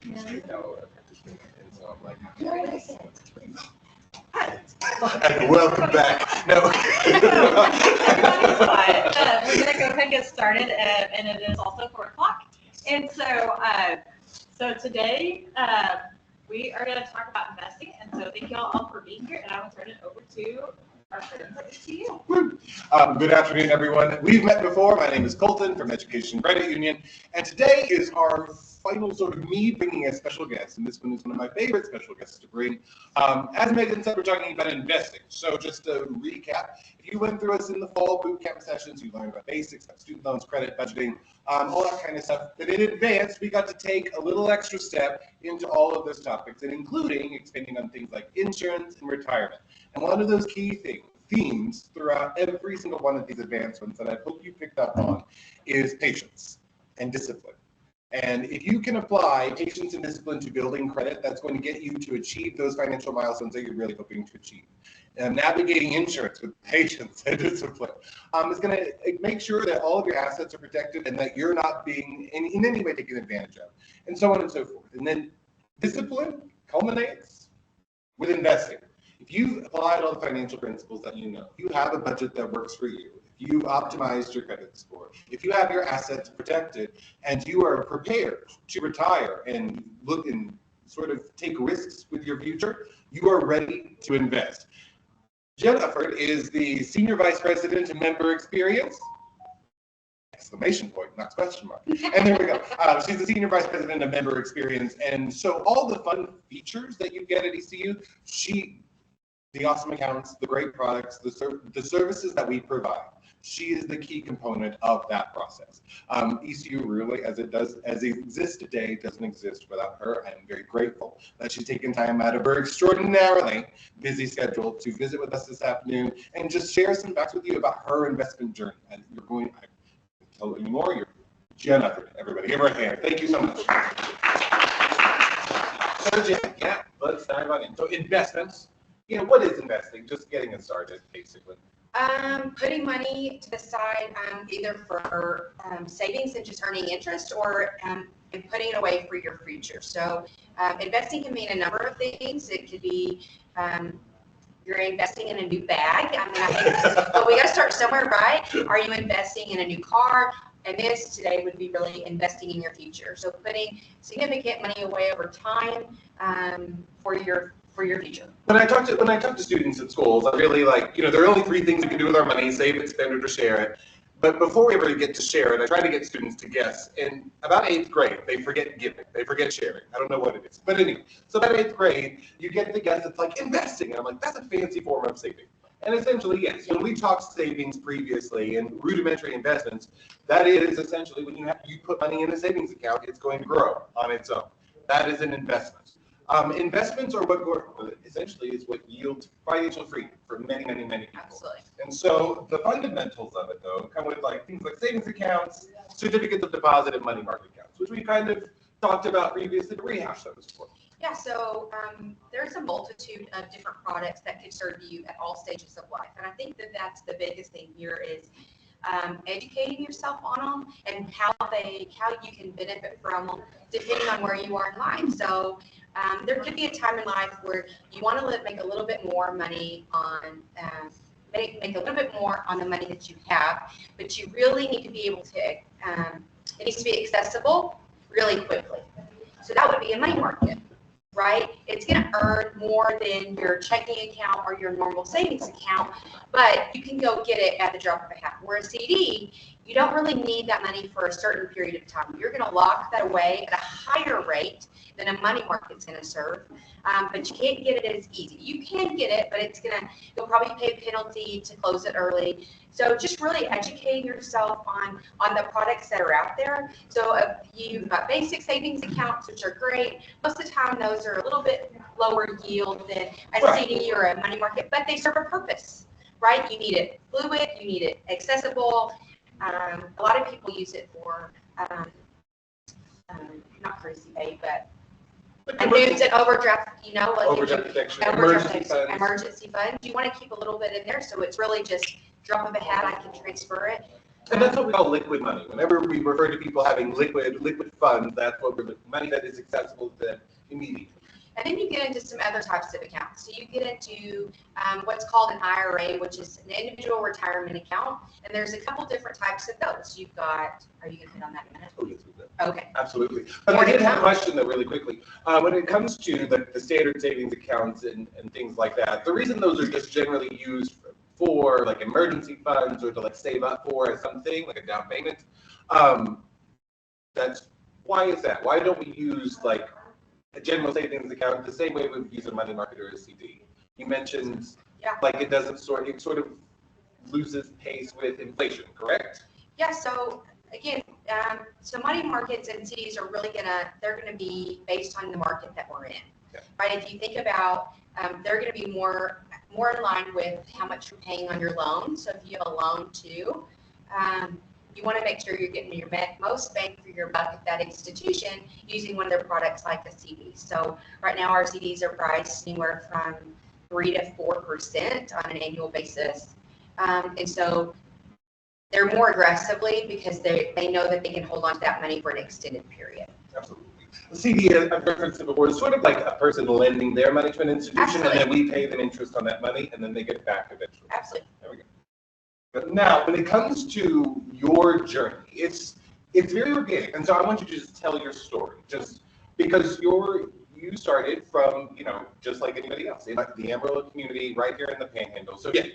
No, and so I'm like, and welcome back. No. We're going to go ahead and get started, and it is also 4 o'clock. And so today we are going to talk about investing. And so thank you all for being here, and I will turn it over to our friends at ECU. Good afternoon, everyone. We've met before. My name is Colton from Education Credit Union, and today is our final sort of me bringing a special guest, and this one is one of my favorite special guests to bring. As Megan said, we're talking about investing. So just to recap, if you went through us in the fall bootcamp sessions, you learned about basics, about student loans, credit, budgeting, all that kind of stuff. But in advance, we got to take a little extra step into all of those topics, and including expanding on things like insurance and retirement. And one of those key themes throughout every single one of these advancements that I hope you picked up on is patience and discipline. And if you can apply patience and discipline to building credit, that's going to get you to achieve those financial milestones that you're really hoping to achieve. And navigating insurance with patience and discipline is going to make sure that all of your assets are protected and that you're not being in any way taken advantage of, and so on and so forth. And then discipline culminates with investing. If you've applied all the financial principles that you know, if you have a budget that works for you, if you've optimized your credit score, if you have your assets protected, and you are prepared to retire and look and sort of take risks with your future, you are ready to invest. Jennifer is the Senior Vice President of Member Experience. Exclamation point, not question mark. And there we go. She's the Senior Vice President of Member Experience. And so all the fun features that you get at ECU, the awesome accounts, the great products, the services that we provide, she is the key component of that process. ECU really, as it exists today, doesn't exist without her. I'm very grateful that she's taken time out of her extraordinarily busy schedule to visit with us this afternoon and just share some facts with you about her investment journey. And I can't tell you more. You're Jennifer, everybody. Give her a hand. Thank you so much. So Jen, yeah, let's dive right in. So investments. What is investing? Just getting it started, basically. Putting money to the side, either for savings and just earning interest, or and putting it away for your future. So investing can mean a number of things. It could be you're investing in a new bag. But we got to start somewhere, right? Are you investing in a new car? And this today would be really investing in your future. So putting significant money away over time for your future. When I talk to students at schools, I really there are only 3 things we can do with our money: save it, spend it, or share it. But before we ever get to share it, I try to get students to guess. And about 8th grade, they forget giving, they forget sharing. I don't know what it is. But anyway, so about 8th grade, you get the guess, it's like investing. And I'm like, that's a fancy form of saving. And essentially, yes, we talked savings previously and rudimentary investments. That is essentially when you put money in a savings account, it's going to grow on its own. That is an investment. Investments are what essentially is what yields financial freedom for many, many, many people. Absolutely. And so the fundamentals of it, though, come with things like savings accounts, certificates of deposit, and money market accounts, which we kind of talked about previously, but rehash those for. Yeah, so there's a multitude of different products that could serve you at all stages of life. And I think that that's the biggest thing here is educating yourself on them and how you can benefit from them depending on where you are in life. So there could be a time in life where you want to make a little bit more money on make a little bit more on the money that you have, but you really need to be able to it needs to be accessible really quickly. So that would be a money market, right? It's going to earn more than your checking account or your normal savings account, but you can go get it at the drop of a hat. Where a CD, you don't really need that money for a certain period of time. You're going to lock that away at a higher rate than a money market's going to serve, but you can't get it as easy. You can get it, but you'll probably pay a penalty to close it early. So just really educating yourself on the products that are out there. So you've got basic savings accounts, which are great. Most of the time, those are a little bit lower yield than a CD or a money market, but they serve a purpose, right? You need it fluid, you need it accessible. A lot of people use it for not crazy pay, but annuities and overdraft, overdraft protection, emergency funds. You want to keep a little bit in there, so it's really just drop of a hat. I can transfer it. And that's what we call liquid money. Whenever we refer to people having liquid funds, that's what we're money that is accessible to them immediately. And then you get into some other types of accounts. So you get into what's called an IRA, which is an individual retirement account. And there's a couple different types of those. You've got, are you going to hit on that in a minute? Oh, yes, we do. Okay. Absolutely. But I did have a question, though, really quickly. When it comes to the standard savings accounts and things like that, the reason those are just generally used for like emergency funds or to like save up for something like a down payment, why is that? Why don't we use like a general savings account the same way we would use a money market or a CD? You mentioned like it sort of loses pace with inflation, correct? Yeah, so again, so money markets and CDs are really they're gonna be based on the market that we're in, right? If you think about, they're gonna be more in line with how much you're paying on your loan. So if you have a loan too, you want to make sure you're getting your most bang for your buck at that institution using one of their products like a CD. So right now our CDs are priced anywhere from 3 to 4% on an annual basis. And so they're more aggressively because they know that they can hold on to that money for an extended period. Absolutely. The CD, I've referenced it before, is sort of like a person lending their money to an institution, Absolutely. and then we pay them interest on that money, and then they get it back eventually. Absolutely. There we go. But now, when it comes to your journey, it's very organic, and so I want you to just tell your story, just because you started from, just like anybody else, in like the Amarillo community, right here in the Panhandle. So yeah,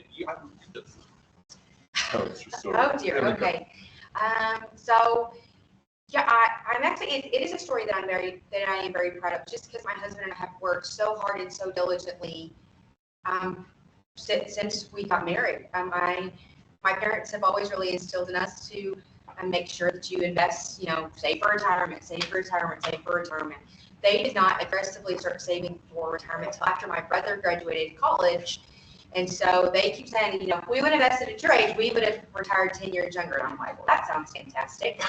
Oh dear. Okay. So yeah, I'm actually. It is a story that I am very proud of, just because my husband and I have worked so hard and so diligently since we got married. My parents have always really instilled in us to make sure that you invest, save for retirement, save for retirement, save for retirement. They did not aggressively start saving for retirement until after my brother graduated college. And so they keep saying, if we would have invested at your age, we would have retired 10 years younger. And I'm like, well, that sounds fantastic.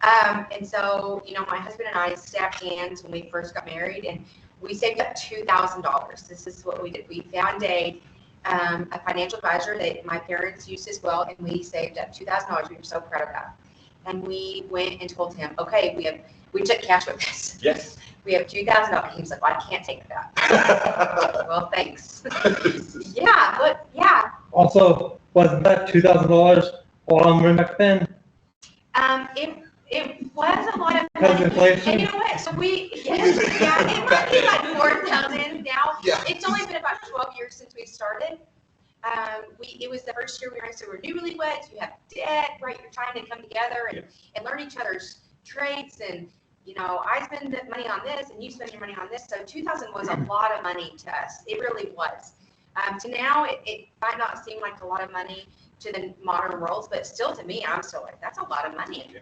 And so, my husband and I stacked hands when we first got married, and we saved up $2,000. This is what we did. We found a financial advisor that my parents used as well, and we saved up $2,000. We were so proud of that. And we went and told him, okay, we took cash with us. Yes. We have $2,000. He was like, well, I can't take that. Well, thanks. Yeah, but yeah. Also, was that $2,000 all money back then? It was a lot of Because money. inflation? And you know what? So it might be like 4,000 now. Yeah. It's only been about 12 years since we started. It was the first year we were, so we're newlyweds, you have debt, right? You're trying to come together and learn each other's traits, and I spend the money on this and you spend your money on this. So 2,000 was a lot of money to us. It really was. To now, it might not seem like a lot of money to the modern world, but still to me, I'm still like, that's a lot of money.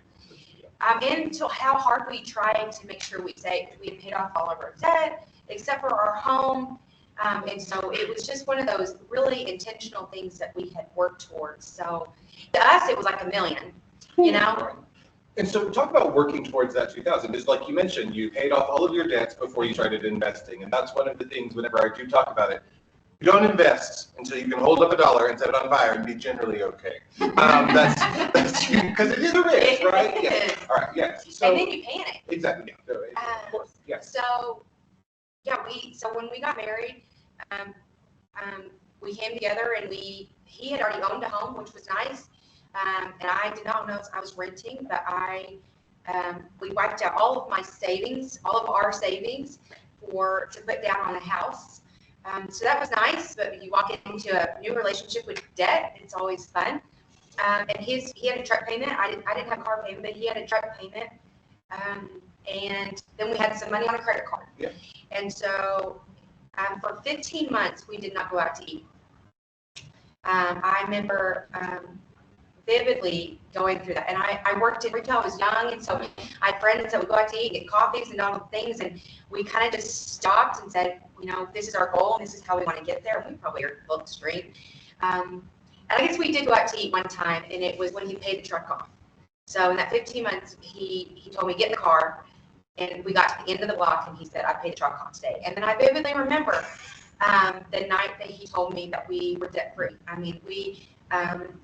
And so how hard we tried to make sure we saved. We had paid off all of our debt, except for our home. And so it was just one of those really intentional things that we had worked towards. So to us, it was like $1 million, And so talk about working towards that 2,000. Just like you mentioned, you paid off all of your debts before you started investing. And that's one of the things whenever I do talk about it. You don't invest until you can hold up $1 and set it on fire and be generally okay. That's because it is a risk, right? It Yeah. is. All right. Yes. So, And then you panic. exactly. Yeah. Of course. Yes. So when we got married, we came together, and he had already owned a home, which was nice. And I did not know I was renting, but we wiped out all of my savings, all of our savings to put down on a house. So that was nice, but you walk into a new relationship with debt, it's always fun. And he had a truck payment. I didn't have a car payment, but he had a truck payment. And then we had some money on a credit card. Yeah. And so for 15 months, we did not go out to eat. I remember vividly going through that. And I worked in retail. I was young, and so I had friends that would go out to eat, get coffees and all the things, and we kind of just stopped and said, this is our goal, and this is how we want to get there. We probably are a little extreme. And I guess we did go out to eat one time, and it was when he paid the truck off. So in that 15 months, he told me, get in the car, and we got to the end of the block, and he said, I paid the truck off today. And then I vividly remember the night that he told me that we were debt free. I mean,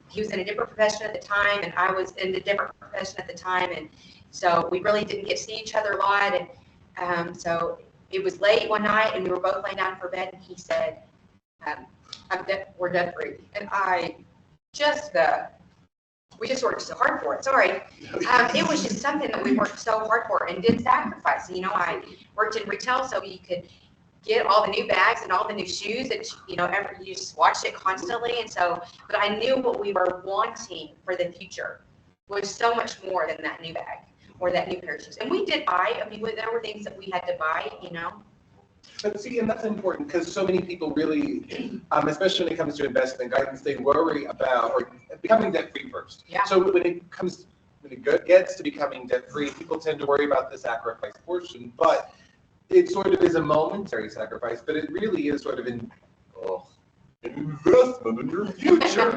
He was in a different profession at the time, and I was in a different profession at the time, and so we really didn't get to see each other a lot. And so it was late one night, and we were both laying down for bed, and he said, we're debt free. And I just, we just worked so hard for it. Sorry. It was just something that we worked so hard for and did sacrifice. You know, I worked in retail so you could get all the new bags and all the new shoes that, you know, you just watched it constantly. And so, but I knew what we were wanting for the future was so much more than that new bag or that new pair of shoes. And we did buy, I mean, there were things that we had to buy, you know. But see, and that's important because so many people really, especially when it comes to investment guidance, they worry about or becoming debt free first. Yeah. So when it gets to becoming debt free, people tend to worry about the sacrifice portion, but it sort of is a momentary sacrifice, but it really is sort of an investment in your future.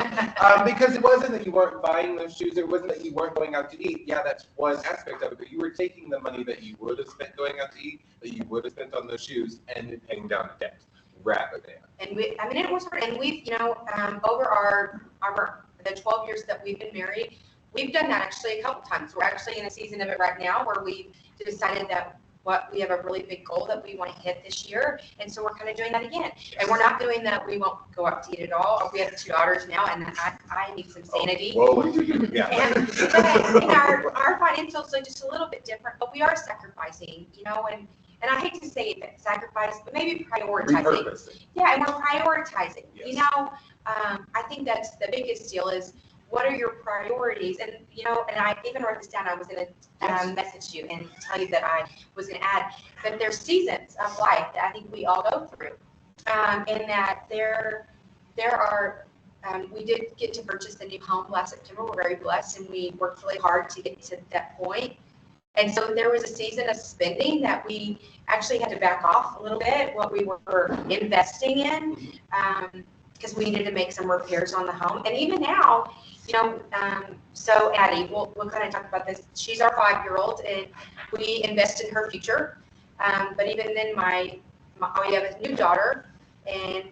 Because it wasn't that you weren't buying those shoes, it wasn't that you weren't going out to eat. Yeah, that's one aspect of it, but you were taking the money that you would have spent going out to eat, that you would have spent on those shoes, and paying down the debt rapidly. And I mean, it was hard. And we've, you know, over the 12 years that we've been married, we've done that actually a couple times. We're actually in a season of it right now where we've decided that we have a really big goal that we want to hit this year, and so we're kind of doing that again. And we're not doing that. We won't go out to eat at all. We have 2 daughters now, and I need some sanity. Yeah. And our financials are just a little bit different, but we are sacrificing, you know, and I hate to say it, sacrifice, but maybe prioritizing. Repurposing. Yeah, and we're prioritizing. Yes. You know, I think that's the biggest deal is, what are your priorities? And, you know, and I even wrote this down. I was going to message you and tell you that I was going to add that there's seasons of life that I think we all go through. And that there are, we did get to purchase the new home last September. We're very blessed, and we worked really hard to get to that point. And so there was a season of spending that we actually had to back off a little bit what we were investing in, because we needed to make some repairs on the home. And even now, you know, so Addie, we'll kind of talk about this. She's our 5-year-old, and we invest in her future. But even then, we have a new daughter, and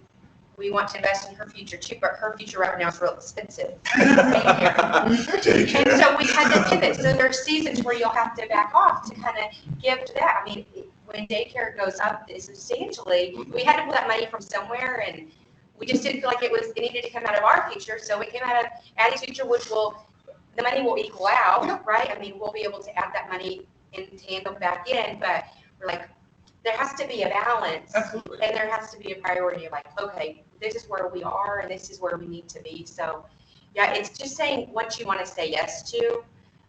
we want to invest in her future too. But her future right now is real expensive. And so we had to pivot. So there's seasons where you'll have to back off to kind of give to that. I mean, when daycare goes up substantially, we had to pull that money from somewhere, and we just didn't feel like it needed to come out of our future. So it came out of Addie's future, which the money will equal out, right? I mean, we'll be able to add that money in tandem back in, but we're like, there has to be a balance. Absolutely. And there has to be a priority of like, okay, this is where we are and this is where we need to be. So yeah, it's just saying what you want to say yes to,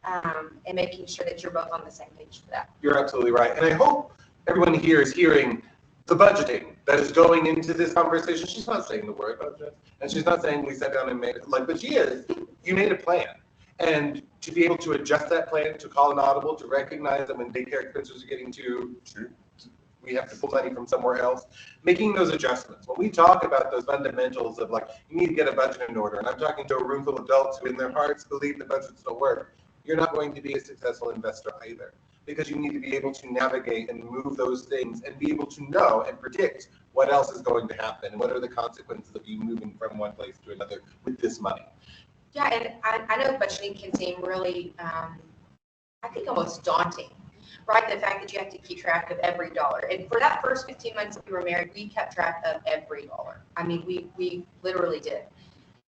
and making sure that you're both on the same page for that. You're absolutely right. And I hope everyone here is hearing the budgeting that is going into this conversation. She's not saying the word budget, and she's not saying we sat down and made it, but she is. You made a plan. And to be able to adjust that plan, to call an audible, to recognize that when daycare expenses are getting we have to pull money from somewhere else, making those adjustments. When we talk about those fundamentals of like, you need to get a budget in order, and I'm talking to a room full of adults who in their hearts believe the budgets don't work, you're not going to be a successful investor either. Because you need to be able to navigate and move those things and be able to know and predict what else is going to happen and what are the consequences of you moving from one place to another with this money. Yeah, and I know budgeting can seem really, I think almost daunting, right? The fact that you have to keep track of every dollar. And for that first 15 months that we were married, we kept track of every dollar. I mean, we literally did.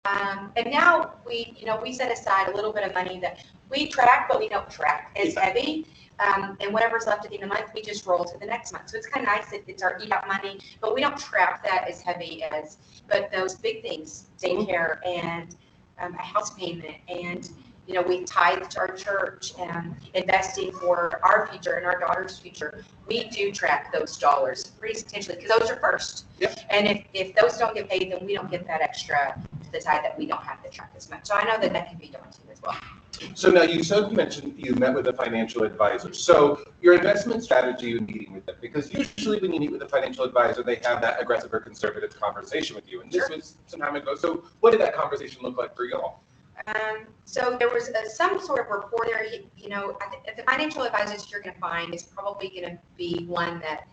And now we set aside a little bit of money that we track, but we don't track as heavy. And whatever's left at the end of the month, we just roll to the next month. So it's kind of nice that it's our eat out money, but we don't track that as heavy but those big things, daycare and a house payment, and we tithe to our church and investing for our future and our daughter's future. We do track those dollars pretty substantially because those are first. Yep. And if those don't get paid, then we don't get that extra to the tithe that we don't have to track as much. So I know that can be daunting as well. So now you mentioned you met with a financial advisor. So your investment strategy in meeting with them, because usually when you meet with a financial advisor, they have that aggressive or conservative conversation with you. And this was some time ago. So what did that conversation look like for y'all? So there was some sort of rapport there. The financial advisors you're going to find is probably going to be one that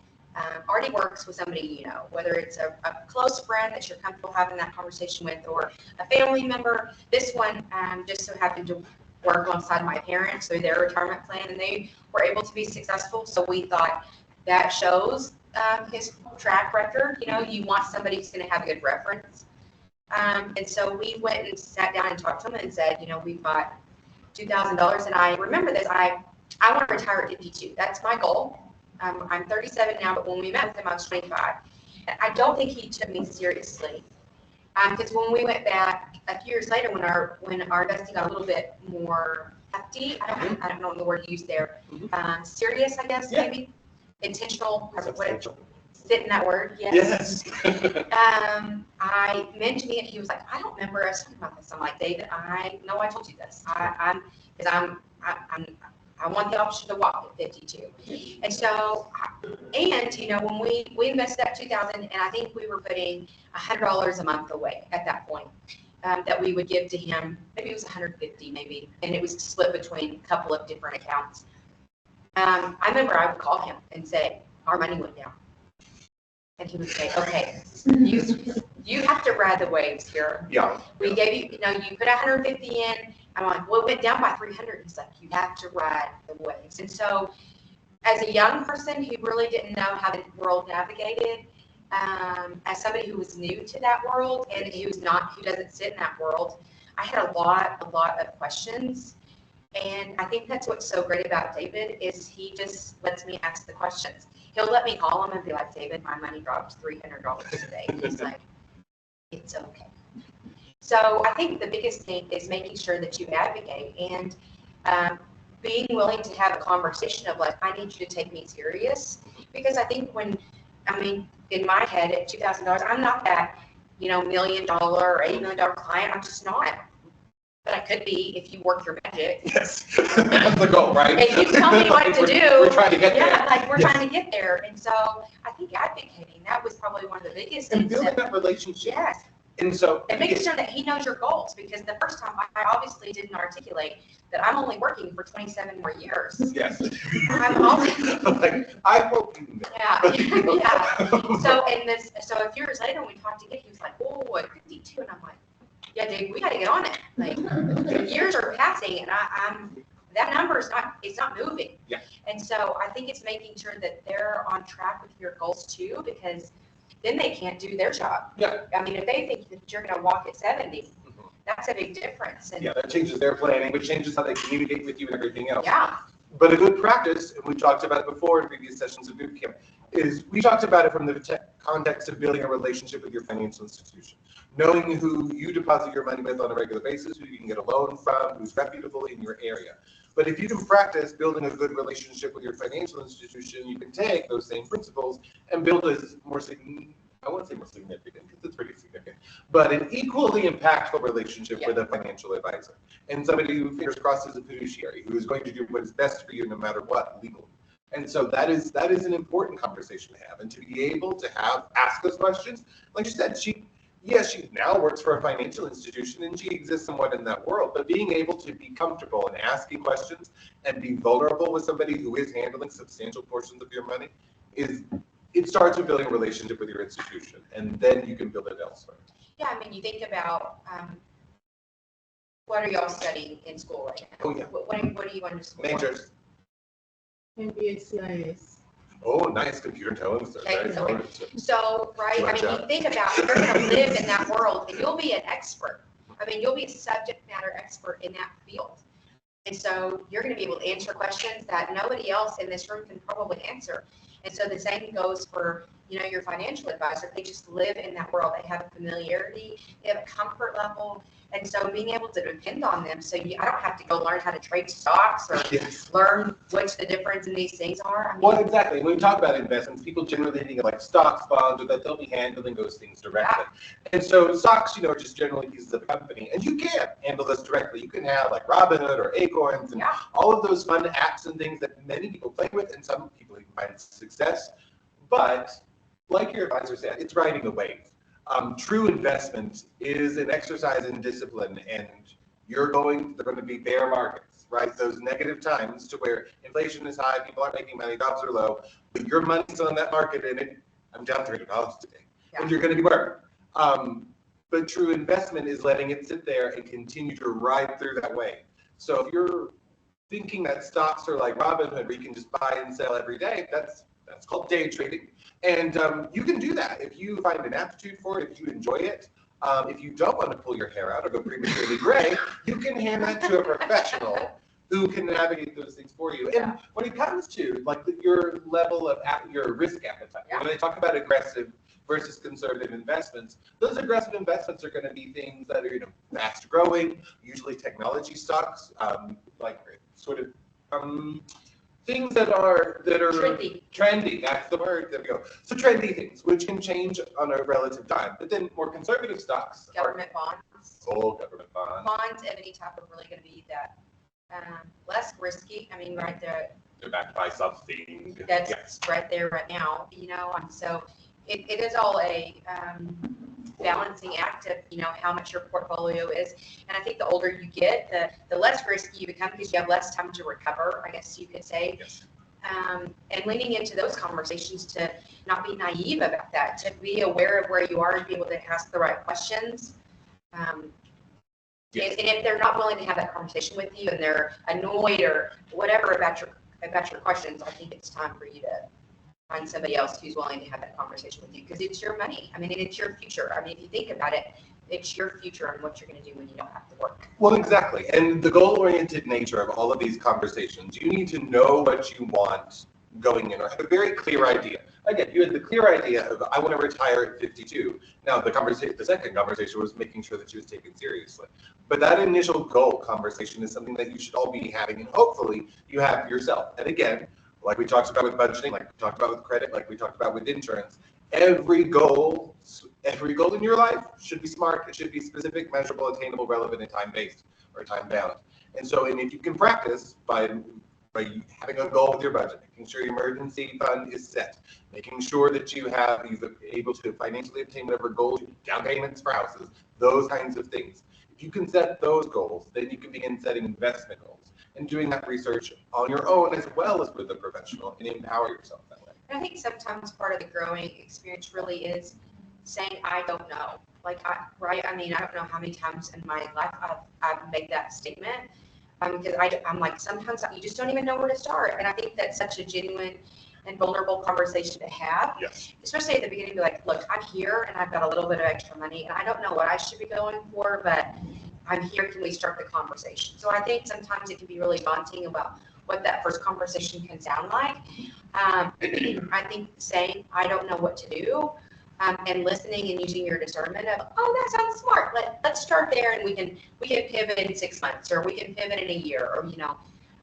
already works with somebody you know, whether it's a close friend that you're comfortable having that conversation with, or a family member. This one just so happened to work alongside my parents through their retirement plan, and they were able to be successful. So we thought that shows his track record. You know, you want somebody who's going to have a good reference. And so we went and sat down and talked to him and said, you know, we've got $2,000, and I remember this. I want to retire at 52. That's my goal. I'm 37 now, but when we met with him, I was 25. And I don't think he took me seriously. Because when we went back a few years later, when our investing got a little bit more hefty, I don't know the word used there, serious, I guess, maybe, intentional, fit in that word, yes. I mentioned it, he was like, I don't remember us talking about this. I'm like, David, I know I told you this. I want the option to walk at 52. And so, and you know, when we invested that 2,000, and I think we were putting $100 a month away at that point, that we would give to him. Maybe it was 150, maybe, and it was split between a couple of different accounts. I remember I would call him and say, our money went down. And he would say, okay, you have to ride the waves here. Yeah. We gave you, you know, you put 150 in. I'm like, well, it went down by 300. He's like, you have to ride the waves. And so as a young person who really didn't know how the world navigated, as somebody who was new to that world and who doesn't sit in that world, I had a lot of questions. And I think that's what's so great about David is he just lets me ask the questions. He'll let me call him and be like, David, my money dropped $300 today. He's like, it's okay. So I think the biggest thing is making sure that you advocate and being willing to have a conversation of like, I need you to take me serious. Because I think in my head at $2,000, I'm not that, you know, $1 million or $8 million client. I'm just not. But I could be if you work your magic. Yes, that's the goal, right? If you tell me what to do. We're trying to get there. Yeah, like we're trying to get there. And so I think advocating, that was probably one of the biggest And things. building that relationship. Yes. And so. And making sure that he knows your goals, because the first time I obviously didn't articulate that I'm only working for 27 more years. Yes. I'm always. Like, I hope you know. Yeah. So a few years later when we talked again, he was like, oh, at 52. And I'm like, yeah, Dave, we got to get on it. Like the years are passing, and that number is not moving. Yeah. And so I think it's making sure that they're on track with your goals too, because then they can't do their job. Yeah. I mean, if they think that you're going to walk at 70, that's a big difference. And yeah, that changes their planning, which changes how they communicate with you and everything else. yeah. But a good practice, and we talked about it before in previous sessions of Bootcamp, is we talked about it from the context of building a relationship with your financial institution. Knowing who you deposit your money with on a regular basis, who you can get a loan from, who's reputable in your area. But if you can practice building a good relationship with your financial institution, you can take those same principles and build a more significant, I won't say more significant because it's pretty significant, but an equally impactful relationship with a financial advisor. And somebody who, fingers crossed, is a fiduciary, who is going to do what is best for you no matter what legally. And so that is an important conversation to have, and to be able to ask those questions. Like you said, she now works for a financial institution and she exists somewhat in that world, but being able to be comfortable and asking questions and be vulnerable with somebody who is handling substantial portions of your money it starts with building a relationship with your institution, and then you can build it elsewhere. Yeah, I mean, you think about what are y'all studying in school right now? Oh, yeah. What are you going to school? Majors. MBA CIS. Oh, nice. Computer intelligence. Okay, so right, I mean, you think about you're going to live in that world, and you'll be an expert. I mean, you'll be a subject matter expert in that field. And so you're going to be able to answer questions that nobody else in this room can probably answer. And so the same goes for, you know, your financial advisor. They just live in that world. They have a familiarity, they have a comfort level. And so being able to depend on them, so I don't have to go learn how to trade stocks or learn what's the difference in these things are. I mean, well, exactly. When we talk about investments, people generally think of like stocks, bonds, or that they'll be handling those things directly. Yeah. And so stocks, are just generally pieces of a company, and you can handle this directly. You can have like Robinhood or Acorns and all of those fun apps and things that many people play with, and some people even find success. But like your advisor said, it's riding a wave. True investment is an exercise in discipline, and they're going to be bear markets. right? Those negative times to where inflation is high, people aren't making money, jobs are low, but your money's on that market and I'm down $300 today. Yeah. And you're going to be burned. But true investment is letting it sit there and continue to ride through that wave. So if you're thinking that stocks are like Robinhood, where you can just buy and sell every day, that's called day trading. And you can do that if you find an aptitude for it, if you enjoy it. If you don't want to pull your hair out or go prematurely gray, you can hand that to a professional who can navigate those things for you. And when it comes to like your level of your risk appetite, when they talk about aggressive versus conservative investments, those aggressive investments are going to be things that are fast growing, usually technology stocks, like sort of things that are trendy. That's the word. There we go. So trendy things, which can change on a relative time. But then more conservative stocks, Government bonds. Government bonds. Bonds of any type are really going to be that less risky. I mean, right there. They're backed by something. That's right there, right now. And so it is all a balancing act of how much your portfolio is. And I think the older you get, the less risky you become because you have less time to recover, I guess you could say. Yes. And leaning into those conversations to not be naive about that, to be aware of where you are and be able to ask the right questions. Yes. And if they're not willing to have that conversation with you and they're annoyed or whatever about your questions, I think it's time for you to find somebody else who's willing to have that conversation with you, because it's your money. I mean, it's your future. I mean, if you think about it, it's your future and what you're going to do when you don't have to work. Well, exactly. And the goal-oriented nature of all of these conversations, you need to know what you want going in or have a very clear idea. Again, you had the clear idea of, I want to retire at 52. Now, the second conversation was making sure that she was taken seriously. But that initial goal conversation is something that you should all be having, and hopefully you have yourself. And again, like we talked about with budgeting, like we talked about with credit, like we talked about with insurance, every goal in your life should be smart. It should be specific, measurable, attainable, relevant, and time-based or time-bound. And so, and if you can practice by having a goal with your budget, making sure your emergency fund is set, making sure that you've been able to financially obtain whatever goals, down payments for houses, those kinds of things. If you can set those goals, then you can begin setting investment goals and doing that research on your own as well as with a professional and empower yourself that way. And I think sometimes part of the growing experience really is saying, I don't know. I mean, I don't know how many times in my life I've made that statement. Because I'm like, sometimes you just don't even know where to start. And I think that's such a genuine and vulnerable conversation to have. Yes. Especially at the beginning, be like, look, I'm here and I've got a little bit of extra money and I don't know what I should be going for, but I'm here. Can we start the conversation? So I think sometimes it can be really daunting about what that first conversation can sound like. I think saying, I don't know what to do, and listening and using your discernment of, that sounds smart. Let's start there, and we can pivot in 6 months, or we can pivot in a year, or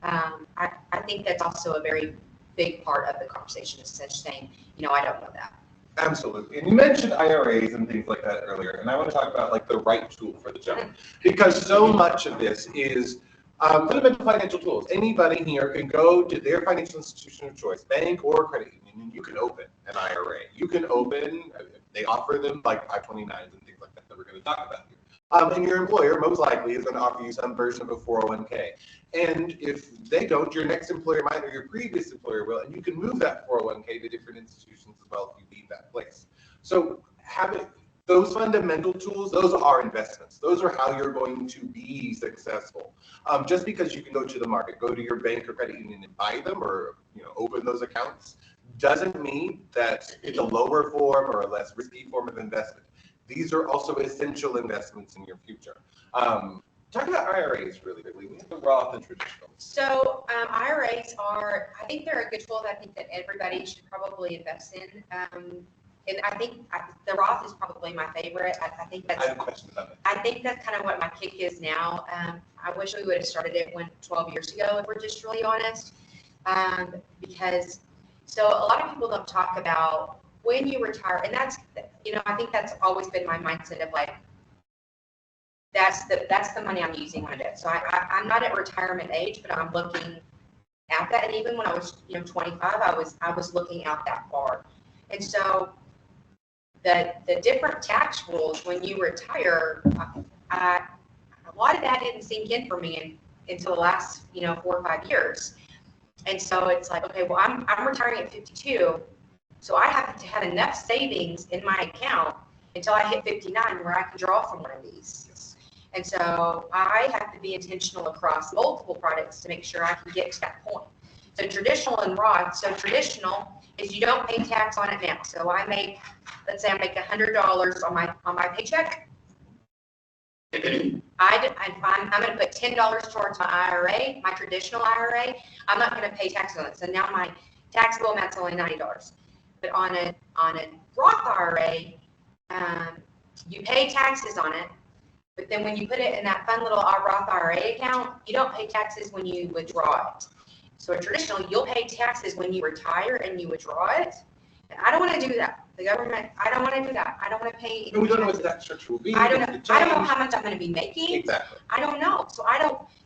I think that's also a very big part of the conversation, is such saying, I don't know that. Absolutely. And you mentioned IRAs and things like that earlier, and I want to talk about like the right tool for the job, because so much of this is fundamental financial tools. Anybody here can go to their financial institution of choice, bank or credit union, and you can open an IRA. You can open, they offer them like 529s and things like that we're going to talk about here. And your employer most likely is going to offer you some version of a 401k. And if they don't, your next employer might, or your previous employer will, and you can move that 401k to different institutions as well if you leave that place. So having those fundamental tools, those are investments. Those are how you're going to be successful. Just because you can go to the market, go to your bank or credit union and buy them, or open those accounts, doesn't mean that it's a lower form or a less risky form of investment. These are also essential investments in your future. Talk about IRAs really quickly. We have the Roth and traditional. So IRAs I think they're a good tool that I think that everybody should probably invest in. And I think the Roth is probably my favorite. I think that's. I have a question about it. I think that's kind of what my kick is now. I wish we would have started it 12 years ago, if we're just really honest. Because so a lot of people don't talk about when you retire, and that's I think that's always been my mindset of like, that's the money I'm using when I do it. So I'm not at retirement age, but I'm looking at that. And even when I was 25, I was looking out that far. And so the different tax rules when you retire, a lot of that didn't sink in for me until the last, 4 or 5 years. And so it's like, okay, well, I'm retiring at 52, so I have to have enough savings in my account until I hit 59 where I can draw from one of these. Yes. And so I have to be intentional across multiple products to make sure I can get to that point. So traditional and Roth, so traditional is you don't pay tax on it now. So let's say I make $100 on my paycheck. I'm going to put $10 towards my IRA, my traditional IRA. I'm not going to pay taxes on it. So now my taxable amount's only $90. But on a Roth IRA, you pay taxes on it. But then when you put it in that fun little Roth IRA account, you don't pay taxes when you withdraw it. So a traditional, you'll pay taxes when you retire and you withdraw it. And I don't want to do that. The government, I don't want to do that. I don't want to pay. And we don't know what that structure will be. I don't know how much I'm going to be making. Exactly. I don't know. So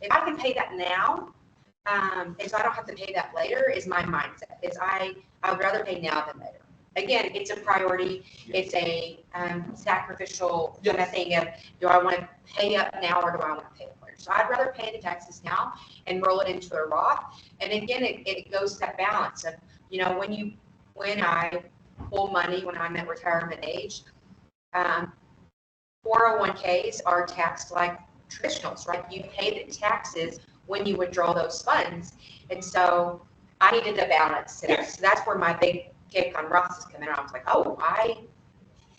if I can pay that now, and so I don't have to pay that later, is my mindset. I would rather pay now than later. Again, it's a priority. Yes. It's a sacrificial Yes. kind of thing of, do I want to pay up now or do I want to pay it later? So I'd rather pay the taxes now and roll it into a Roth. And again, it goes to that balance of, when I pull money, when I'm at retirement age, 401ks are taxed like traditionals, right? You pay the taxes when you withdraw those funds. And so I needed to balance it. Yes. So that's where my big kick on Roths is coming out. I was like, oh, I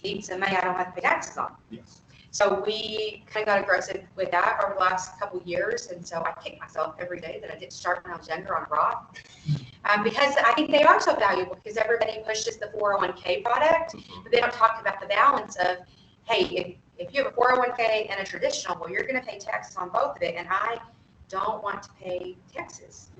need some money I don't have to pay taxes on. Yes. So we kind of got aggressive with that over the last couple of years. And so I kick myself every day that I didn't start when I was younger on Roth. Because I think they are so valuable, because everybody pushes the 401k product, but they don't talk about the balance of, hey, if you have a 401k and a traditional, well, you're going to pay taxes on both of it. And I don't want to pay taxes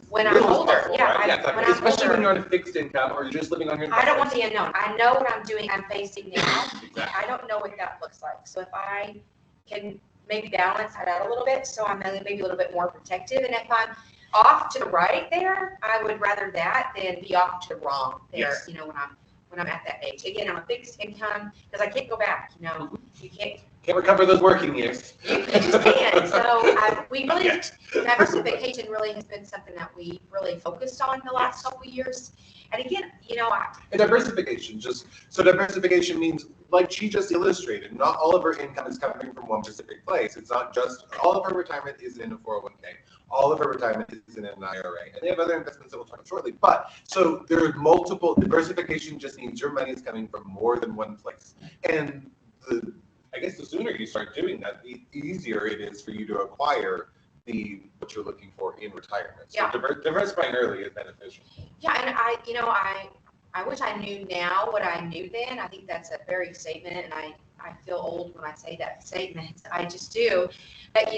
when I'm older. Yeah, right? Especially when you're on a fixed income or you're just living on your I don't want the unknown. I know what I'm doing. I'm facing now. Exactly. I don't know what that looks like. So if I can maybe balance that out a little bit, so I'm maybe a little bit more protective. And if I'm off to the right there, I would rather that than be off to the wrong there. Yes. When I'm at that age. Again, I'm a fixed income because I can't go back. You can't recover those working years. You just can't. So we really, Yes. diversification really has been something that we really focused on the last couple of years. And again, And diversification, diversification means, like she just illustrated, not all of her income is coming from one specific place. It's not just, all of her retirement is in a 401k. All of her retirement is in an IRA. And they have other investments that we'll talk about shortly. But, so there are multiple, diversification just means your money is coming from more than one place. And I guess the sooner you start doing that, the easier it is for you to acquire what you're looking for in retirement. So diversifying early is beneficial. Yeah, and I wish I knew now what I knew then. I think that's a very statement, and I feel old when I say that statement. I just do. But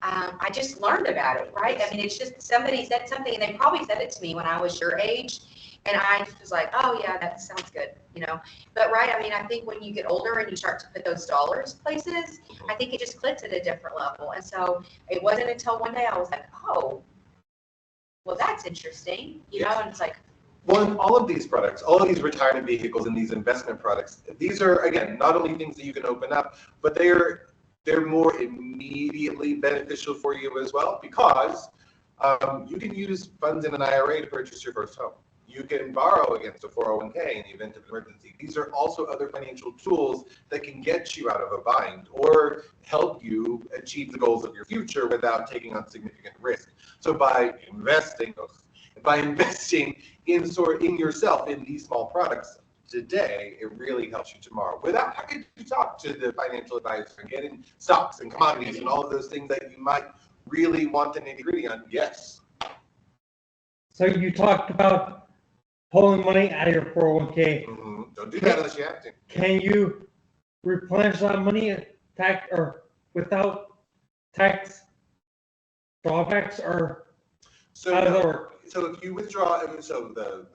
I just learned about it, right? I mean, it's just somebody said something, and they probably said it to me when I was your age. And I just was like, oh, yeah, that sounds good, But, right, I mean, I think when you get older and you start to put those dollars places, I think it just clicks at a different level. And so it wasn't until one day I was like, oh, well, that's interesting, and it's like. Well, all of these products, all of these retirement vehicles and these investment products, these are, again, not only things that you can open up, but they're more immediately beneficial for you as well, because you can use funds in an IRA to purchase your first home. You can borrow against a 401k in the event of an emergency. These are also other financial tools that can get you out of a bind or help you achieve the goals of your future without taking on significant risk. So by investing in yourself in these small products today, it really helps you tomorrow without having to talk to the financial advisor and getting stocks and commodities and all of those things that you might really want the nitty-gritty on. Yes. So you talked about pulling money out of your 401k. Mm-hmm. Don't do that unless you have to. Can you replenish that money without tax drawbacks, or how does that work? So if you withdraw, so the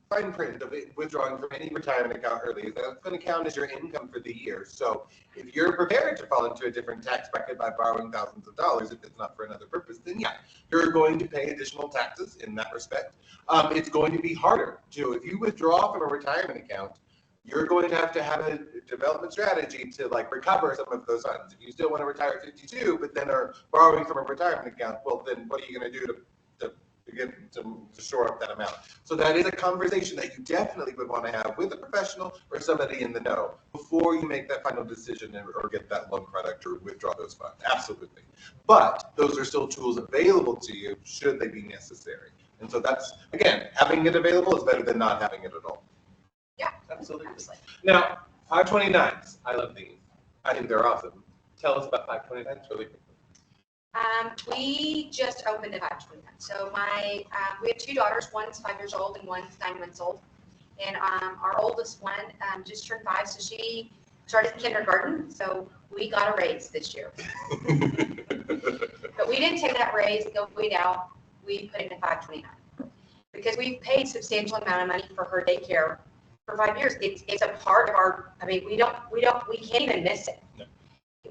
fine print of it, withdrawing from any retirement account early, is that's going to count as your income for the year. So if you're prepared to fall into a different tax bracket by borrowing thousands of dollars, if it's not for another purpose, then yeah, you're going to pay additional taxes in that respect. It's going to be harder to, if you withdraw from a retirement account, you're going to have a development strategy to like recover some of those funds. If you still want to retire at 52, but then are borrowing from a retirement account, well, then what are you going to do to shore up that amount? So that is a conversation that you definitely would want to have with a professional or somebody in the know before you make that final decision or get that loan product or withdraw those funds. Absolutely. But those are still tools available to you should they be necessary. And so that's, again, having it available is better than not having it at all. Yeah, absolutely. absolutely. Now, 529s, I love these. I think they're awesome. Tell us about 529s really quickly. We just opened a 529. So we have two daughters. One's 5 years old and one's 9 months old. And our oldest one just turned 5, so she started kindergarten. So we got a raise this year. But we didn't take that raise and go way down. We put it in 529 because we've paid substantial amount of money for her daycare for 5 years. It's a part of our. I mean, we can't even miss it. No.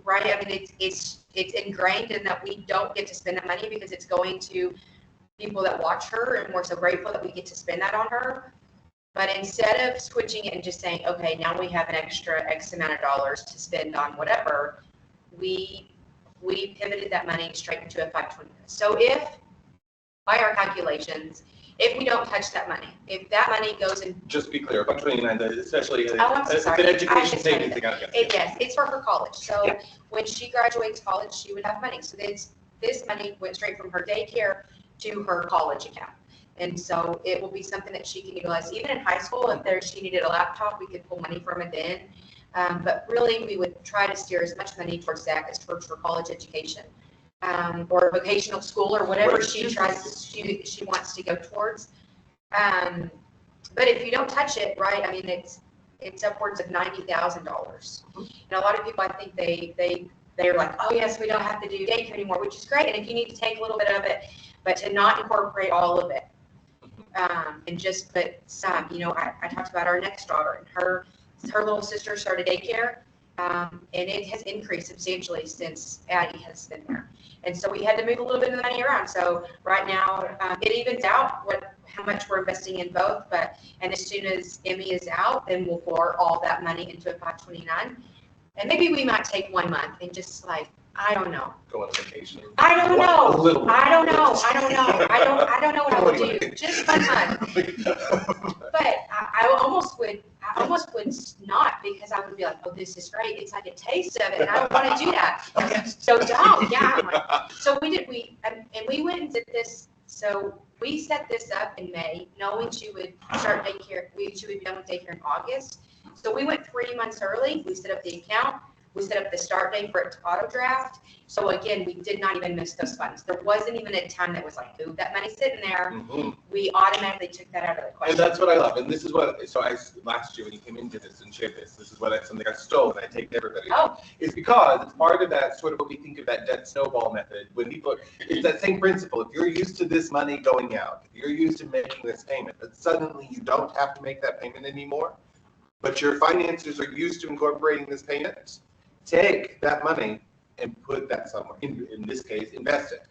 Right? I mean, it's ingrained in that we don't get to spend that money because it's going to people that watch her, and we're so grateful that we get to spend that on her. But instead of switching it and just saying, okay, now we have an extra X amount of dollars to spend on whatever, we pivoted that money straight into a 529. So if, by our calculations, if we don't touch that money, if that money goes in. Just be clear, 529, especially it's sorry. an education savings account. Yes, it's for her college. So yeah. When she graduates college, she would have money. So this money went straight from her daycare to her college account. And so it will be something that she can utilize even in high school. If she needed a laptop, we could pull money from it then. But really, we would try to steer as much money towards that as towards her college education. Or vocational school or whatever she wants to go towards. But if you don't touch it, right, I mean, it's upwards of $90,000. And a lot of people, I think they're like, oh yes, we don't have to do daycare anymore, which is great. And if you need to take a little bit of it, but to not incorporate all of it, and just put some, I talked about our next daughter and her little sister started daycare. And it has increased substantially since Addie has been there. And so we had to move a little bit of the money around. So right now it evens out how much we're investing in both. And as soon as Emmy is out, then we'll pour all that money into a 529. And maybe we might take 1 month and just like, I don't know. Go on vacation. I don't know. I don't know what I would do. Just 1 month. But I almost would not, because I would be like, oh, this is great. It's like a taste of it, and I don't want to do that. So don't, yeah. So we went and did this. So we set this up in May, knowing she would start daycare. She would be done with daycare in August. So we went 3 months early. We set up the account. We set up the start date for it to auto draft. So again, we did not even miss those funds. There wasn't even a time that was like, ooh, that money's sitting there. Mm-hmm. We automatically took that out of the question. And that's what I love. And this is last year when you came into this and shared this is something I stole and I take to everybody. Oh. Is because it's part of that sort of what we think of that debt snowball method. When people, it's that same principle. If you're used to this money going out, if you're used to making this payment, but suddenly you don't have to make that payment anymore, but your finances are used to incorporating this payment, take that money and put that somewhere. In this case, invest it.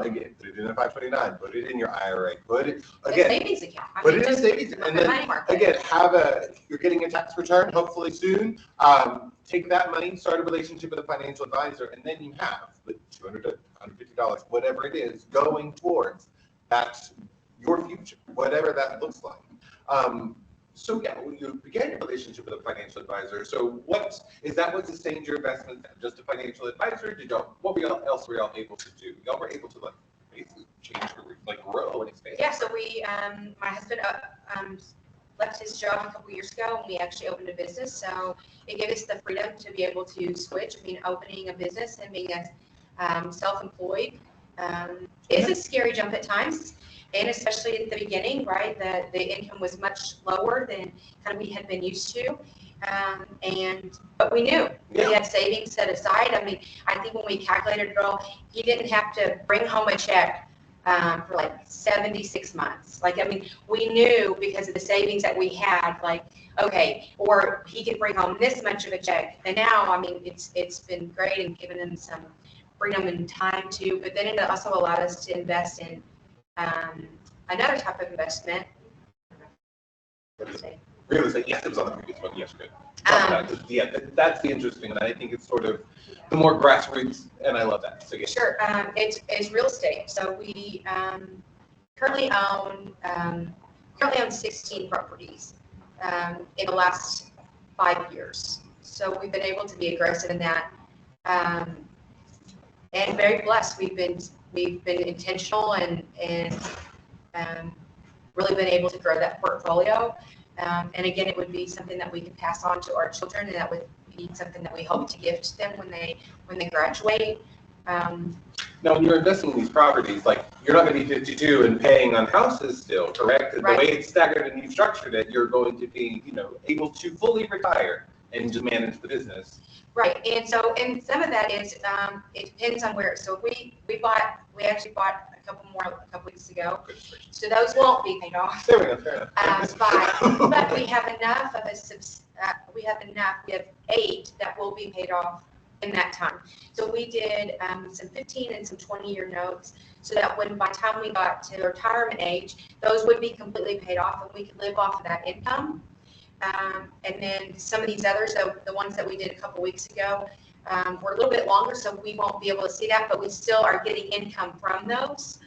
Again, put it in a 529. Put it in your IRA. Put it again. Savings account. Put it in a savings, and then again, you're getting a tax return hopefully soon. Take that money, start a relationship with a financial advisor, and then you have the $200 to $150, whatever it is, going towards that your future, whatever that looks like. So yeah, when you began your relationship with a financial advisor, so what sustained your investment? Just a financial advisor? What else were y'all able to do? Y'all were able to basically change, grow and expand. Yeah, so my husband left his job a couple years ago, and we actually opened a business. So it gave us the freedom to be able to switch. I mean, opening a business and being self-employed is a scary jump at times. And especially at the beginning, right, the income was much lower than kind of we had been used to. But we knew we had savings set aside. I mean, I think when we calculated it all, he didn't have to bring home a check for 76 months. We knew because of the savings that we had, okay, or he could bring home this much of a check. And now, I mean, it's been great and given him some freedom and time to, but then it also allowed us to invest in another type of investment. Real estate, yes, it was on the previous one, yes, good. Yeah, that's the interesting, and I think it's sort of the more grassroots, and I love that, so yeah. Sure, it's real estate, so we currently own 16 properties in the last 5 years. So we've been able to be aggressive in that, and very blessed. We've been intentional and really been able to grow that portfolio. And again, it would be something that we could pass on to our children, and that would be something that we hope to gift to them when they graduate. Now, when you're investing in these properties, like, you're not going to be 52 and paying on houses still, correct? Right. The way it's staggered and you've structured it, you're going to be, able to fully retire and just manage the business. Right, and some of that is, it depends on where. So we actually bought a couple more a couple weeks ago. So those won't be paid off. There we go, fair enough. But we have enough of we have 8 that will be paid off in that time. So we did some 15 and some 20-year notes, so that by the time we got to retirement age, those would be completely paid off, and we could live off of that income. And then some of these others, the ones that we did a couple weeks ago, were a little bit longer, so we won't be able to see that, but we still are getting income from those.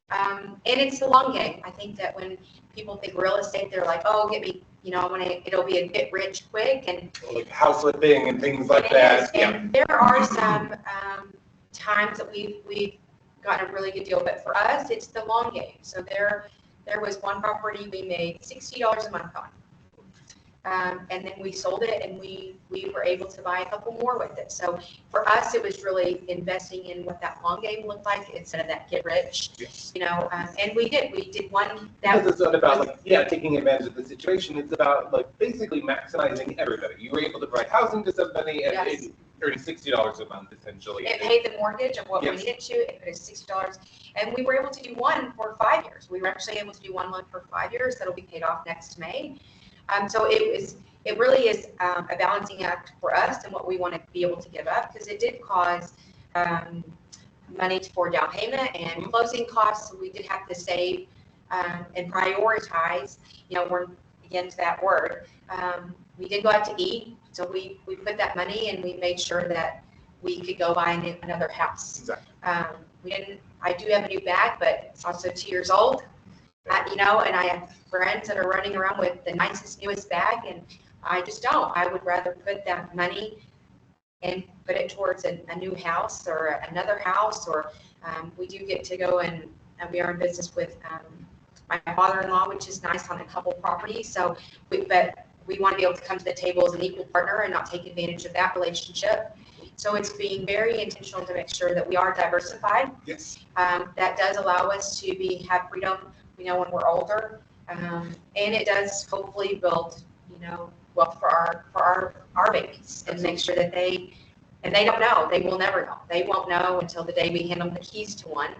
And it's the long game. I think that when people think real estate, they're like, oh, get me, it'll be a get rich quick, and like house flipping and things like that. And there are some times that we've gotten a really good deal, but for us, it's the long game. So there was one property we made $60 a month on. And then we sold it, and we were able to buy a couple more with it. So for us, it was really investing in what that long game looked like instead of that get rich. Yes. And we did one that. Because it's not about taking advantage of the situation. It's about basically maximizing everybody. You were able to provide housing to somebody and Yes. earning $60 a month essentially. It paid the mortgage of what Yes. we needed to. It paid $60, and we were able to do one for 5 years. We were actually able to do one loan for 5 years that'll be paid off next May. So it really is a balancing act for us and what we want to be able to give up, because it did cause money for down payment and closing costs. So we did have to save and prioritize. We're again to that word. We did go out to eat, so we put that money, and we made sure that we could go buy another house. Exactly. I do have a new bag, but it's also 2 years old. And I have friends that are running around with the nicest, newest bag, and I just don't. I would rather put that money and put it towards a new house or another house, or we do get to go and we are in business with my father-in-law, which is nice, on a couple properties. So, but we want to be able to come to the table as an equal partner and not take advantage of that relationship. So it's being very intentional to make sure that we are diversified. Yes. That does allow us to have freedom, when we're older, and it does hopefully build, wealth for our babies, and make sure that they don't know, they will never know, they won't know until the day we hand them the keys to one,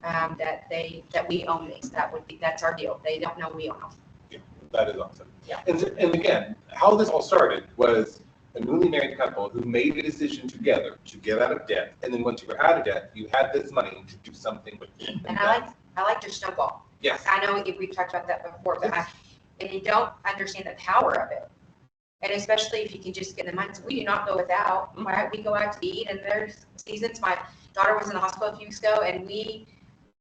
that we own these. That's our deal. They don't know we own them. Yeah, that is awesome. Yeah. And again, how this all started was a newly married couple who made a decision together to get out of debt, and then once you were out of debt, you had this money to do something with it. And I like your snowball. Yes. I know we've talked about that before, but and you don't understand the power of it. And especially if you can just get the money. So we do not go without, right? We go out to eat, and there's seasons. My daughter was in the hospital a few weeks ago, and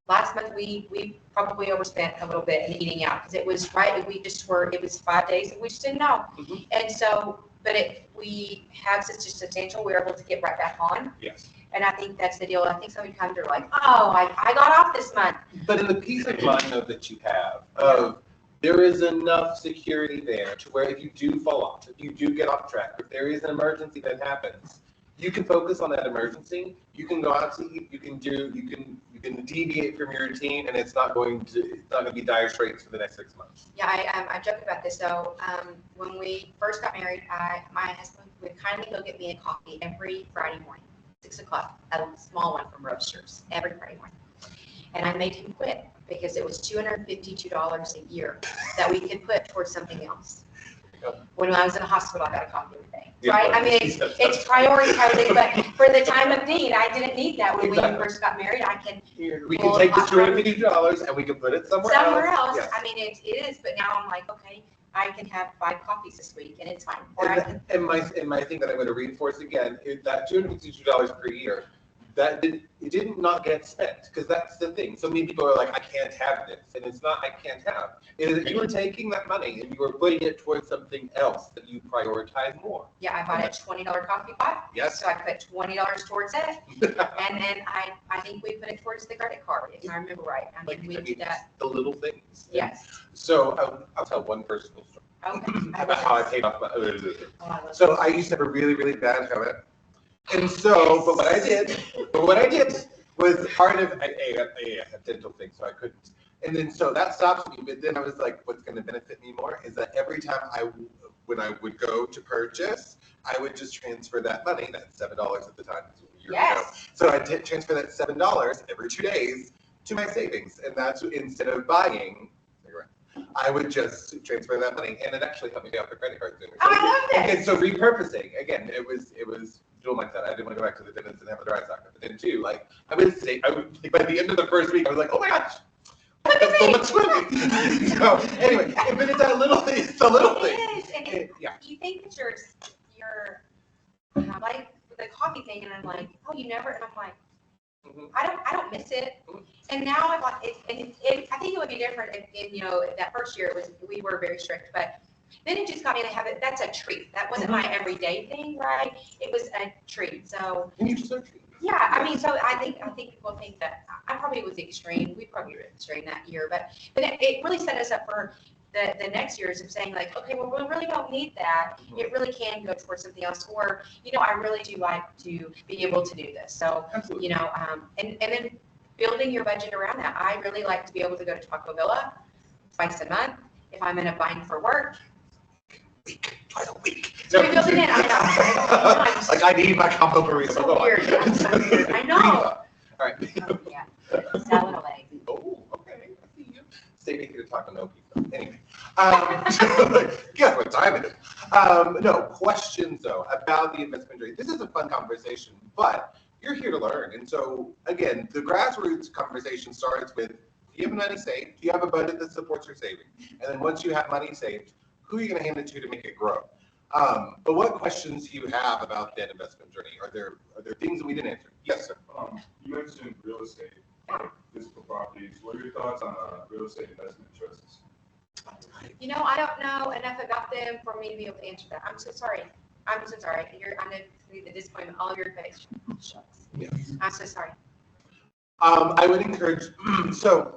last month we probably overspent a little bit in eating out, because it was right. It was 5 days, and we just didn't know. Mm-hmm. And so, but we have such a substantial, we were able to get right back on. Yes. And I think that's the deal. I think sometimes they're like, oh, I got off this month. But in the peace of mind that you have, there is enough security there to where if you do fall off, if you do get off track, if there is an emergency that happens, you can focus on that emergency. You can go out to eat. You can deviate from your routine, and it's not going to be dire straits for the next 6 months. Yeah, I joke about this. So when we first got married, my husband would kindly go get me a coffee every Friday morning, 6 o'clock, a small one from Roasters, every Friday morning. And I made him quit, because it was $252 a year that we could put towards something else. When I was in the hospital, I got a coffee every day, Yeah, right? I mean, it's prioritizing, but for the time of need, I didn't need that. When we Exactly. first got married, I can We can take the $250 and we can put it somewhere else. Yes. I mean, it is, but now I'm like, okay, I can have 5 coffees this week and it's fine. Or I can, And my thing that I'm going to reinforce again is that $252 per year, it didn't not get spent, because that's the thing. So many people are like, I can't have this, and it's not I can't have. It is that you were taking that money and you were putting it towards something else that you prioritize more. yeah, I bought a $20 coffee pot. Yes. So I put $20 towards it. And then I think we put it towards the credit card, if I remember right. I mean, we did that. The little things. Yes. So I'll tell one personal story Okay. about how I paid off my. Oh, So I used to have a really, really bad habit. And so, but what I did was part of a dental thing, so I couldn't. And then, so that stops me, but then I was like, what's going to benefit me more is that every time when I would go to purchase, I would just transfer that money, that $7 at the time, years ago. So I did transfer that $7 every 2 days to my savings. And that's instead of buying, I would just transfer that money, and it actually helped me pay off the credit card sooner. I love this. Okay, so repurposing, again, it was dual mindset. I didn't want to go back to the dentist and have a dry sock. But then too, like, by the end of the first week, I was like, oh my gosh, that's so much money. So anyway, but it's a little thing. It's a little thing. It is, and Yeah. you think that you're like the coffee thing, and I'm like, oh, you never, and I'm like, I don't miss it. And now I'm like, I think it would be different if that first year we were very strict, but then it just got me to have it. That's a treat. That wasn't my everyday thing, right? It was a treat. So And you deserve treats. yeah, I mean, so I think people think that I probably was extreme. We probably were extreme that year, but it really set us up for the next years of saying like, okay, well, we really don't need that. It really can go towards something else. Or, I really do like to be able to do this. So, Absolutely. and then building your budget around that. I really like to be able to go to Taco Villa twice a month if I'm in a bind for work. Twice a week. So we build it in. I know. Like, I need my combo burrito. So weird. Yeah, so weird. I know. All right. Oh, yeah. Salad away. Oh, okay. I see you. Stay making a taco no pizza. Anyway. Guess what time it is? No, questions though about the investment rate. This is a fun conversation, but you're here to learn. And so again, the grassroots conversation starts with, do you have money saved? Do you have a budget that supports your saving? And then once you have money saved, who are you going to hand it to make it grow? But what questions do you have about that investment journey? Are there things that we didn't answer? Yes, sir. You mentioned real estate, physical properties. What are your thoughts on real estate investment trusts? I don't know enough about them for me to be able to answer that. I'm so sorry. I know the disappointment all over your face. Shucks. Yes. I'm so sorry. I would encourage, so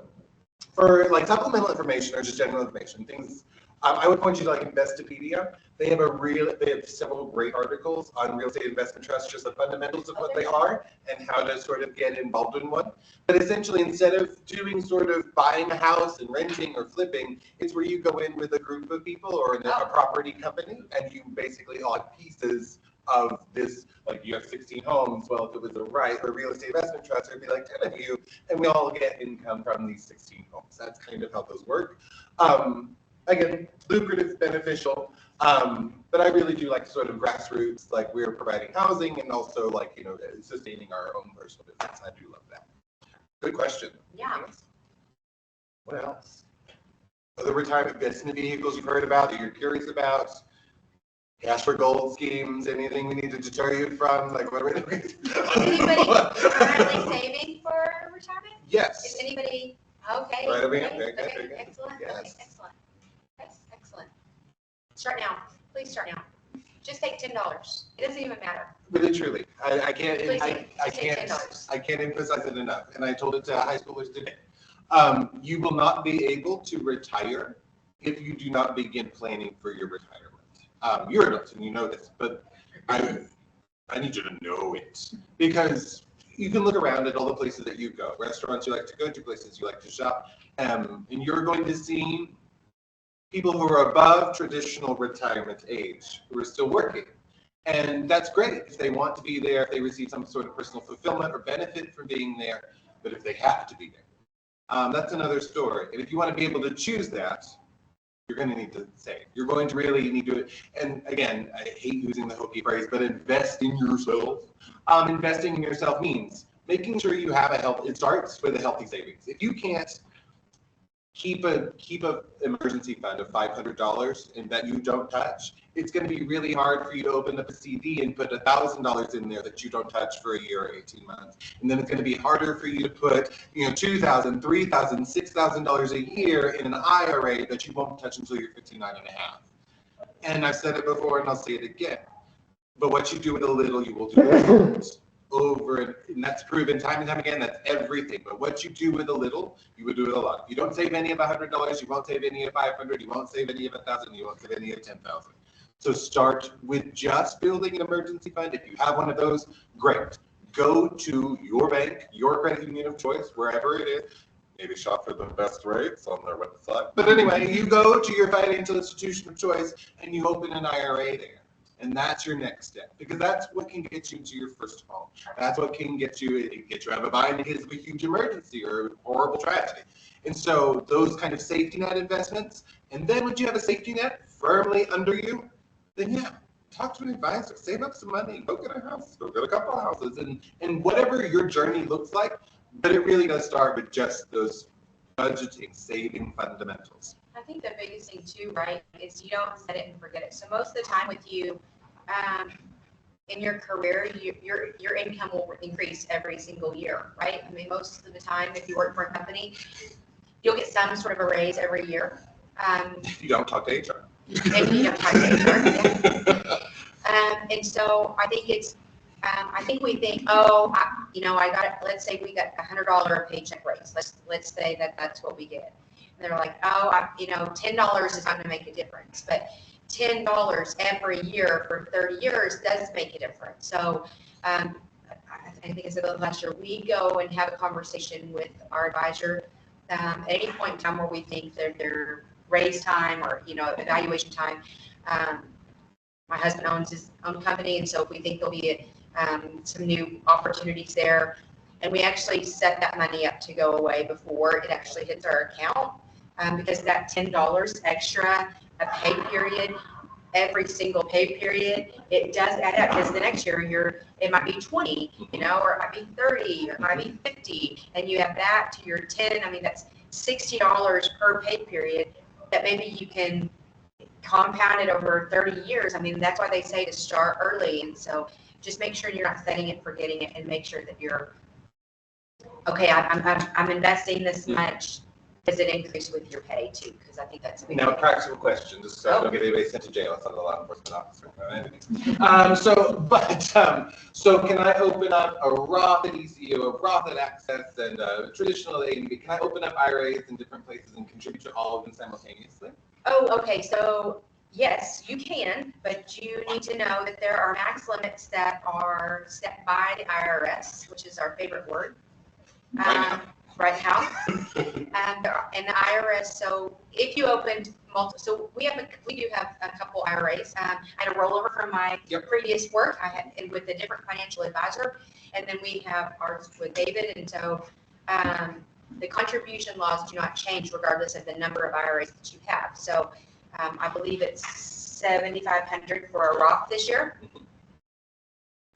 for like supplemental information or just general information, things, I would point you to like Investopedia. They have several great articles on real estate investment trusts, just the fundamentals of what they are and how to sort of get involved in one. But essentially, instead of doing sort of buying a house and renting or flipping, it's where you go in with a group of people or in a property company, and you basically all have pieces of this, like you have 16 homes. Well, if it was a real estate investment trust, there'd be like 10 of you, and we all get income from these 16 homes. That's kind of how those work. Again, lucrative, beneficial, but I really do like sort of grassroots, like we're providing housing and also like, sustaining our own personal business. I do love that. Good question. Yeah. What else? Other retirement investment vehicles you've heard about that you're curious about? Cash for gold schemes, anything we need to deter you from? Like, what are we doing? Is anybody currently saving for retirement? Yes. Is anybody, okay. Right over here. Okay, Very good, okay, very good. excellent, Yes. okay, excellent. That's excellent. Start now, please start now. Just take $10. It doesn't even matter. Really, truly, I can't, Please I take can't, $10. I can't emphasize it enough. And I told it to high schoolers today. You will not be able to retire if you do not begin planning for your retirement. You're adults and you know this, but I need you to know it, because you can look around at all the places that you go, restaurants you like to go to, places you like to shop, and you're going to see people who are above traditional retirement age who are still working. And that's great if they want to be there, if they receive some sort of personal fulfillment or benefit from being there, but if they have to be there, that's another story. And if you want to be able to choose that, you're going to need to save. You're going to really need to, and again, I hate using the hokey phrase, but invest in yourself. Investing in yourself means making sure you have it starts with a healthy savings. If you can't keep a emergency fund of $500 and that you don't touch, it's going to be really hard for you to open up a CD and put $1,000 in there that you don't touch for a year or 18 months. And then it's going to be harder for you to put, $2,000, $3,000, $6,000 a year in an IRA that you won't touch until you're 59 and a half. And I've said it before and I'll say it again. But what you do with a little, you will do with a lot. And that's proven time and time again. That's everything. But what you do with a little, you will do with a lot. If you don't save any of $100, you won't save any of 500. You won't save any of 1,000. You won't save any of 10,000. So start with just building an emergency fund. If you have one of those, great. Go to your bank, your credit union of choice, wherever it is. Maybe shop for the best rates on their website. But anyway, you go to your financial institution of choice and you open an IRA there. And that's your next step, because that's what can get you to your first home. That's what can get you out of a bind in case of a huge emergency or a horrible tragedy. And so those kind of safety net investments, and then once you have a safety net firmly under you, then yeah, talk to an advisor, save up some money, go get a house, go get a couple of houses, and whatever your journey looks like. But it really does start with just those budgeting, saving fundamentals. I think the biggest thing too, right, is you don't set it and forget it. So most of the time with you, in your career, your income will increase every single year, right? I mean, most of the time, if you work for a company, you'll get some sort of a raise every year. You don't talk to HR. And you don't talk to HR. Yeah. And so I think I think we think, I got it. Let's say we got $100 paycheck raise. Let's say that's what we get. And they're like, $10 is not going to make a difference, but $10 every year for 30 years does make a difference. So I think I said last year, we go and have a conversation with our advisor at any point in time where we think that their raise time or evaluation time. My husband owns his own company, and so if we think there'll be some new opportunities there, and we actually set that money up to go away before it actually hits our account, because that $10 extra a pay period, every single pay period, it does add up, because the next year it might be 20, or it might be 30, or it might be 50, and you have that to your 10. I mean, that's $60 per pay period that maybe you can compound it over 30 years. I mean, that's why they say to start early. And so just make sure you're not setting it, forgetting it, and make sure that you're okay. I'm investing this much. Does it increase with your pay too? Because I think that's a big Now, a thing. practical question, just so I don't get anybody sent to jail. It's not a law enforcement officer. So can I open up a Roth at ECU, a Roth at Access, and a traditional A&B? Can I open up IRAs in different places and contribute to all of them simultaneously? Oh, okay. So yes, you can, but you need to know that there are max limits that are set by the IRS, which is our favorite word. Right now. And the IRS, so if you opened so we do have a couple IRAs. I had a rollover from my previous work. I had with a different financial advisor, and then we have ours with David. And so the contribution laws do not change regardless of the number of IRAs that you have. So I believe it's $7,500 for a Roth this year.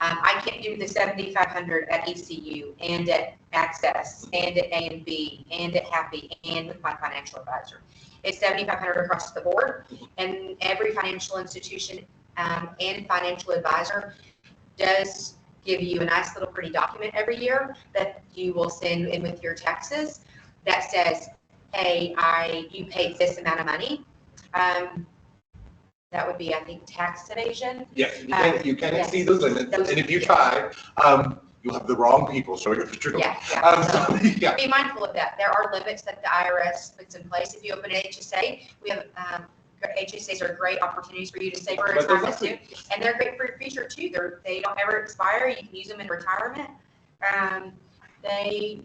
I can't do the $7,500 at ECU and at Access and at A&B and at Happy and with my financial advisor. It's $7,500 across the board, and every financial institution and financial advisor does give you a nice little pretty document every year that you will send in with your taxes that says, hey, you paid this amount of money. That would be, I think, tax evasion. Yes, you can exceed those limits, and if you try, you'll have the wrong people showing up at your door. Yeah. Be mindful of that. There are limits that the IRS puts in place. If you open an HSA, we have HSAs are great opportunities for you to save for retirement too, and they're great for your future too. They don't ever expire. You can use them in retirement. They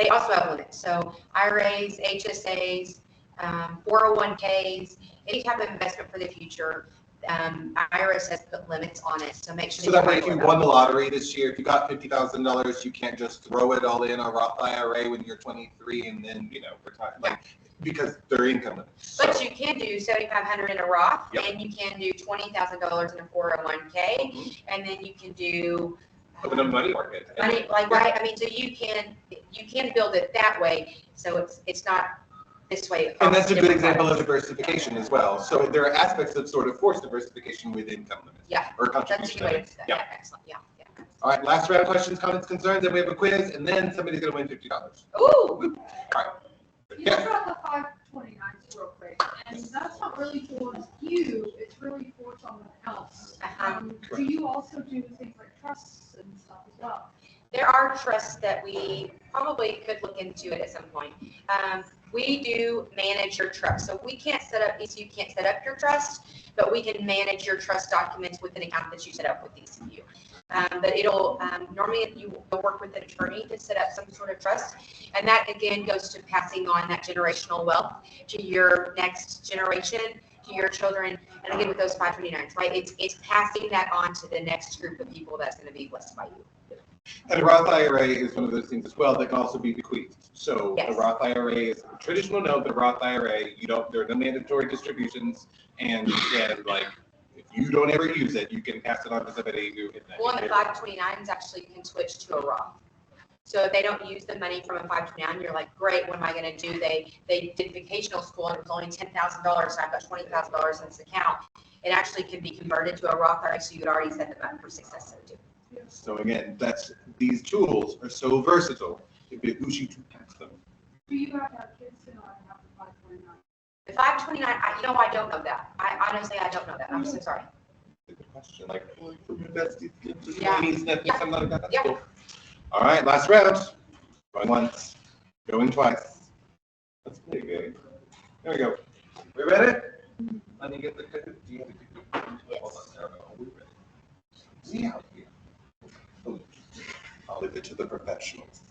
also have limits. So IRAs, HSAs, 401ks, any type of investment for the future, IRS has put limits on it. So make sure. So that way, if you won the lottery this year, if you got $50,000, you can't just throw it all in a Roth IRA when you're 23 and then retire. because they're income limits. But So, you can do 7,500 in a Roth, Yep. and you can do $20,000 in a 401k, and then you can do open a money market. money, like, right, I mean, so you can build it that way, so it's not this way. And that's a good different example of products. diversification as well. So there are aspects of sort of forced diversification with income limits. Yeah, Or that's a contribution good way to limits. do that, Yeah. yeah, excellent, yeah. All right, last round, questions, comments, concerns, then we have a quiz, and then somebody's gonna win $50. Ooh, You Yeah. talked about the 529s real quick, and that's not really towards you, it's really for someone else. Do you also do things like trusts and stuff as well? there are trusts that we probably could look into it at some point. We do manage your trust, so we can't set up, ECU can't set up your trust, but we can manage your trust documents with an account that you set up with ECU. But it'll, normally you will work with an attorney to set up some sort of trust. And that again goes to passing on that generational wealth to your next generation, to your children. And again, with those 529s, right? It's passing that on to the next group of people that's going to be blessed by you. And a Roth IRA is one of those things as well that can also be bequeathed. So Yes. a Roth IRA is a traditional note, but a Roth IRA, there are no mandatory distributions, and like, if you don't ever use it, you can pass it on to somebody who. Well, and the 529s actually can switch to a Roth. So if they don't use the money from a 529, you're like, great, what am I going to do? They did vocational school and it was only $10,000, so I've got $20,000 in this account. It actually can be converted to a Roth IRA, so you could already set them up for success there too. So again, these tools are so versatile, it behooves you to tax them. Do you have to have kids in order to have the 529? The 529, I don't know that. Honestly, I don't know that. I'm so sorry. Good question. Like, for me, that's the Yeah. means that Yeah. something like that. That's Yeah. cool. All right, last round. Going once, going twice. Let's play a game. There we go. We ready? Let me get the. Do you have the? Hold on. There we go. We ready? See how here. I'll leave it to the professionals.